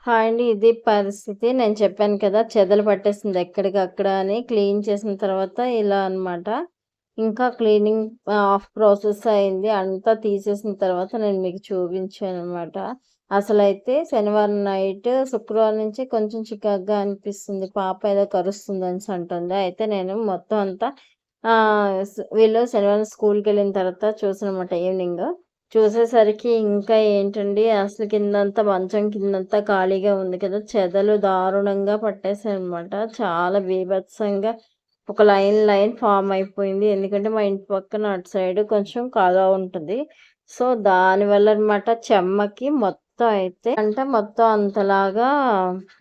Hi అండి. ఇది పరిస్థితి. నేను చెప్పాను కదా! చెదలు పట్టేసింది ఎక్కడికక్కడ అని. క్లీన్ చేసిన తర్వాత ఇలా అనమాట. ఇంకా క్లీనింగ్ హాఫ్ ప్రాసెస్ అయింది. అంతా తీసేసిన తర్వాత నేను మీకు చూపించాననమాట. అసలైతే శనివారం నైట్, శుక్రవారం నుంచి కొంచెం చికాకుగా అనిపిస్తుంది. పాప ఏదో కరుస్తుందనేసి అంటుంది. అయితే నేను మొత్తం అంతా వీళ్ళు శనివారం స్కూల్‌కెళ్ళిన తర్వాత చూసాననమాట ఈవినింగ్. చూసేసరికి ఇంకా ఏంటండి అసలు కిందంతా మంచం కిందంతా ఖాళీగా ఉంది కదా! చెదలు దారుణంగా పట్టేసాయనమాట. చాలా బీభత్సంగా ఒక లైన్ ఫార్మ్ అయిపోయింది. ఎందుకంటే మా ఇంటి పక్కన అటు సైడ్ కొంచెం కాలువ ఉంటది. సో, దానివల్ల అనమాట చెమ్మకి మొత్తం అయితే అంటే మొత్తం అంతలాగా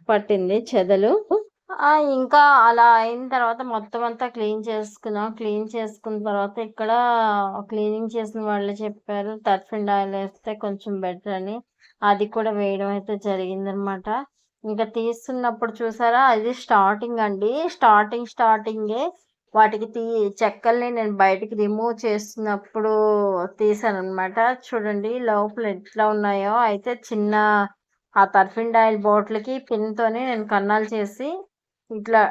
పట్టింది చెదలు. ఇంకా అలా అయిన తర్వాత మొత్తం అంతా క్లీన్ చేసుకున్నాం. క్లీన్ చేసుకున్న తర్వాత ఇక్కడ క్లీనింగ్ చేసిన వాళ్ళు చెప్పారు టర్ఫిన్ ఆయిల్ ఏస్తే కొంచెం బెటర్ అని. అది కూడా వేయడం అయితే జరిగిందనమాట. ఇంకా తీస్తున్నప్పుడు చూసారా అది స్టార్టింగ్ అండి. స్టార్టింగే వాటికి చెక్కల్ని నేను బయటికి రిమూవ్ చేస్తున్నప్పుడు తీసాననమాట. చూడండి లోపల ఎట్లా ఉన్నాయో. అయితే ఆ టర్ఫిన్ ఆయిల్ బాటిల్‌కి పిన్‌తోని నేను కన్నాలు చేసి ఇట్లా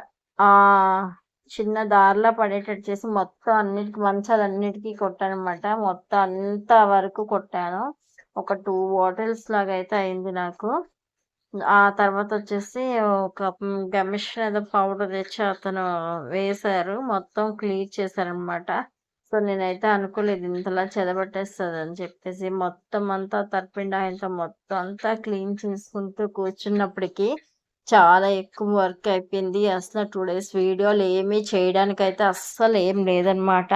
చిన్న దారిలో పడేటట్టు చేసి మొత్తం అన్నిటికి మంచాలన్నిటికి కొట్టాననమాట. మొత్తం అంతా వరకు కొట్టాను. ఒక 2 బాటిల్స్ లాగా అయితే అయింది నాకు. ఆ తర్వాతొచ్చేసి ఒక గమిష్న్ ఏదో పౌడర్ తెచ్చి అతను వేశారు. మొత్తం క్లీన్ చేశారనమాట. సో, నేనైతే అనుకోలేదు ఇంతలా చెదబట్టేస్తదని చెప్పేసి. మొత్తం అంతా తర్పిండి ఆయిల్‌తో మొత్తం అంతా క్లీన్ చేసుకుంటూ కూర్చున్నప్పటికి చాలా ఎక్కువ వర్క్ అయిపోయింది. అసల 2 డేస్ వీడియోలేమి చేయడానికైతే అస్సలేం లేదనమాట.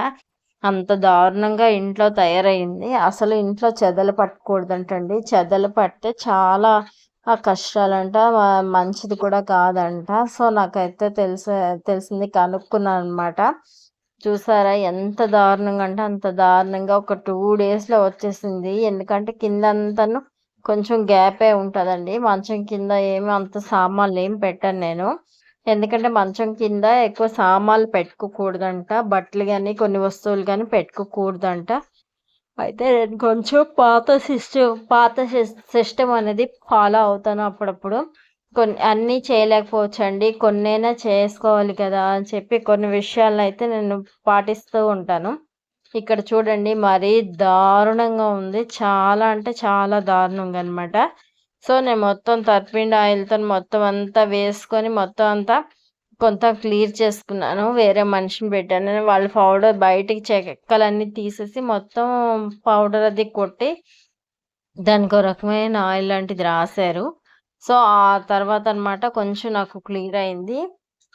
అంత దారుణంగా ఇంట్లో తయారయింది. అసలు ఇంట్లో చెదలు పట్టకూడదంటండి. చెదలు పడితే చాలా కష్టాలంట. మంచిది కూడా కాదంట. సో, నాకైతే తెలిసింది కనుక్కున్నాననమాట. చూసారా ఎంత దారుణంగా అంటే అంత దారుణంగా ఒక 2 డేస్‌లో వచ్చేసింది. ఎందుకంటే కిందంతాను కొంచెం గ్యాపే ఉంటదండి. మంచం కింద ఏమి అంత సామాన్లేమి పెట్టను నేను. ఎందుకంటే మంచం కింద ఎక్కువ సామాన్లు పెట్టుకోకూడదంట. బట్టలు గాని, కొన్ని వస్తువులు గాని పెట్టుకోకూడదంట. అయితే నేను కొంచెం పాత సిస్టమ్ అనేది ఫాలో అవుతాను అప్పుడప్పుడు. అన్నీ చేయలేకపోవచ్చండి. కొన్నైనా చేసుకోవాలి కదా! అని చెప్పి కొన్ని విషయాలనైతే నేను పాటిస్తూ ఉంటాను. ఇక్కడ చూడండి మరీ దారుణంగా ఉంది. చాలా అంటే చాలా దారుణంగా అనమాట. సో, నేను మొత్తం తర్పిండి ఆయిల్‌తోని మొత్తం అంతా వేసుకొని మొత్తం అంతా కొంత క్లియర్ చేసుకున్నాను. వేరే మనిషిని పెట్టాను. వాళ్ళు పౌడర్ బయటికి చెక్కలన్నీ తీసేసి మొత్తం పౌడర్ అది కొట్టి దానికో రకమైన ఆయిల్ లాంటిది రాశారు. సో, ఆ తర్వాతనమాట కొంచెం నాకు క్లియర్ అయింది.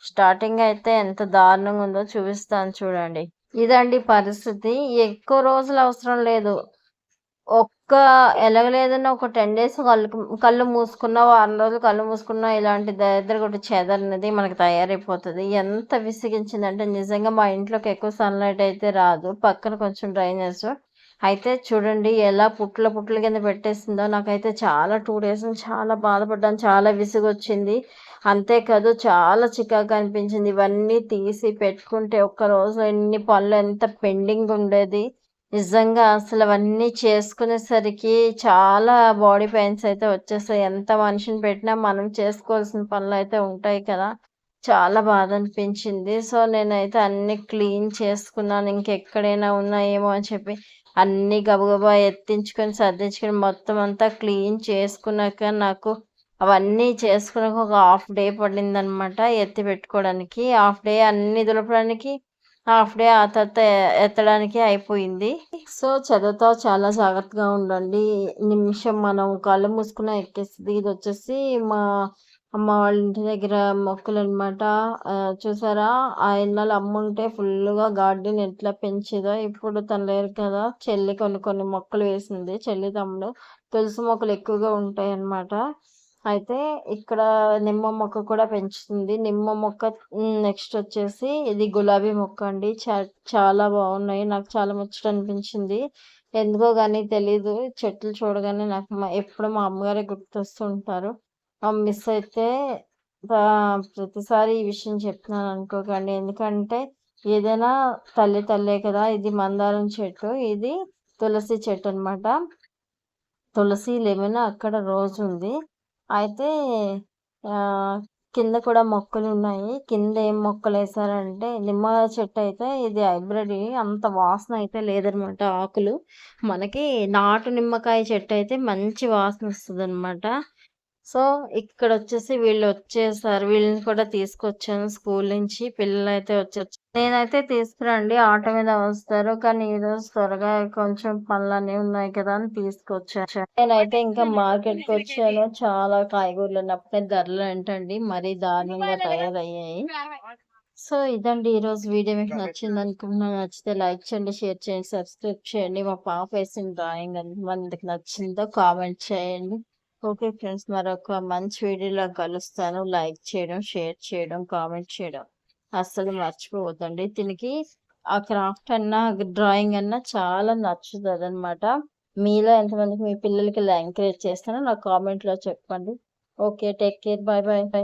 స్టార్టింగ్ అయితే ఎంత దారుణంగా ఉందో చూపిస్తాను చూడండి. ఇదండి పరిస్థితి. ఎక్కువ రోజులు అవసరం లేదు. ఒక్క ఎలాగలేదన్నా ఒక 10 డేస్ కళ్ళు మూసుకున్నా, వారం రోజులు కళ్ళు మూసుకున్నా ఇలాంటి దరిద్రపు చెదరనేది మనకు తయారైపోతది. ఎంత విసిగించిందంటే నిజంగా మా ఇంట్లోకి ఎక్కువ సన్‌లైట్ అయితే రాదు. పక్కన కొంచెం డ్రైనేజు. అయితే చూడండి ఎలా పుట్ల కింద పెట్టేసిందో. నాకైతే చాలా 2 డేస్ నుంచి చాలా బాధపడ్డాను. చాలా విసుగొచ్చింది. అంతే కాదు చాలా చికాకుగా అనిపించింది. ఇవన్నీ తీసి పెట్టుకుంటే ఒక్క రోజులో ఎన్ని పనులు ఎంత పెండింగ్ ఉండేది. నిజంగా అసలవన్నీ చేసుకునేసరికి చాలా బాడీ పెయిన్స్ అయితే వచ్చేసాయి. ఎంత మనిషిని పెట్టినా మనం చేసుకోవాల్సిన పనులయితే ఉంటాయి కదా! చాలా బాధనిపించింది. సో, నేనైతే అన్నీ క్లీన్ చేసుకున్నాను. ఇంకెక్కడైనా ఉన్నాయేమో అని చెప్పి అన్నీ గబగబా ఎత్తించుకొని, సర్దించుకొని మొత్తం అంతా క్లీన్ చేసుకున్నాక నాకు అవన్నీ చేసుకున్నాక ఒక హాఫ్ డే పడిందనమాట ఎత్తి పెట్టుకోవడానికి. హాఫ్ డే అన్నీ దులపడానికి హాఫ్ డే ఆ తర్వాత ఎత్తడానికి అయిపోయింది. సో, చెదతో చాలా జాగ్రత్తగా ఉండండి. నిమిషం మనం కళ్ళు మూసుకున్నా ఎక్కేస్తది. ఇదొచ్చేసి మా అమ్మ వాళ్ళ ఇంటి దగ్గర మొక్కలనమాట. చూసారా? ఆ ఇన్నాళ్ళు అమ్ముంటే ఫుల్లుగా గార్డెన్ ఎట్లా పెంచేదో. ఇప్పుడు తను లేరు కదా! చెల్లి కొన్ని కొన్ని మొక్కలు వేసింది. చెల్లి, తమ్ముడు. తులసి మొక్కలు ఎక్కువగా ఉంటాయన్నమాట. అయితే ఇక్కడ నిమ్మ మొక్క కూడా పెంచుతుంది. నిమ్మ మొక్క నెక్స్టొచ్చేసి ఇది గులాబీ మొక్క అండి. చాలా బావున్నాయి. నాకు చాలా ముచ్చటనిపించింది. ఎందుకో గాని తెలీదు. చెట్లు చూడగానే నాకు ఎప్పుడు మా అమ్మగారే గుర్తొస్తూ ఉంటారు. మిస్ అయితే ప్రతిసారి ఈ విషయం చెప్తున్నాననుకోకండి. ఎందుకంటే ఏదైనా తల్లి తల్లే కదా! ఇది మందారం చెట్టు. ఇది తులసి చెట్టనమాట. తులసి, లెమన్ అక్కడ రోజ్ ఉంది. అయితే ఆహ్, కింద కూడా మొక్కలున్నాయి. కింద ఏం మొక్కలేసారంటే నిమ్మ చెట్టయితే ఇది హైబ్రిడ్ అంత వాసన అయితే లేదనమాట ఆకులు. మనకి నాటు నిమ్మకాయ చెట్టయితే మంచి వాసనొస్తదనమాట. సో, ఇక్కడొచ్చేసి వీళ్ళొచ్చేసారు. వీళ్ళని కూడా తీసుకొచ్చాను స్కూల్ నుంచి. పిల్లలైతే వచ్చారు. నేనైతే తీసుకురండి ఆటో మీద వస్తారు. కానీ ఈరోజు త్వరగా కొంచెం పనులన్నీ ఉన్నాయి కదా అని తీసుకొచ్చాను. నేనైతే ఇంకా మార్కెట్‌కొచ్చాను. చాలా కాయగూరలున్నప్పుడే ధరలేంటండి మరీ దారుణంగా తయారయ్యాయి. సో, ఇదండి ఈరోజు వీడియో మీకు నచ్చిందనుకుంటున్నాను. నచ్చితే లైక్ చేయండి, షేర్ చేయండి, సబ్స్క్రైబ్ చేయండి. మా పాప ఏసిన డ్రాయింగ్ ఎంతమందికి నచ్చిందో కామెంట్ చేయండి. Okay friends. మరొక మంచి వీడియోలో కలుస్తాను. లైక్ చేయడం, షేర్ చేయడం, కామెంట్ చేయడం అస్సలు మర్చిపోవద్దండి. దీనికి ఆ క్రాఫ్ట్ అన్నా, డ్రాయింగ్ అన్నా చాలా నచ్చుతదనమాట. మీలో ఎంతమందికి మీ పిల్లలకి ఇలా ఎంకరేజ్ చేస్తారో నాకు కామెంట్‌లో చెప్పండి. Okay. Take care. By. By. By.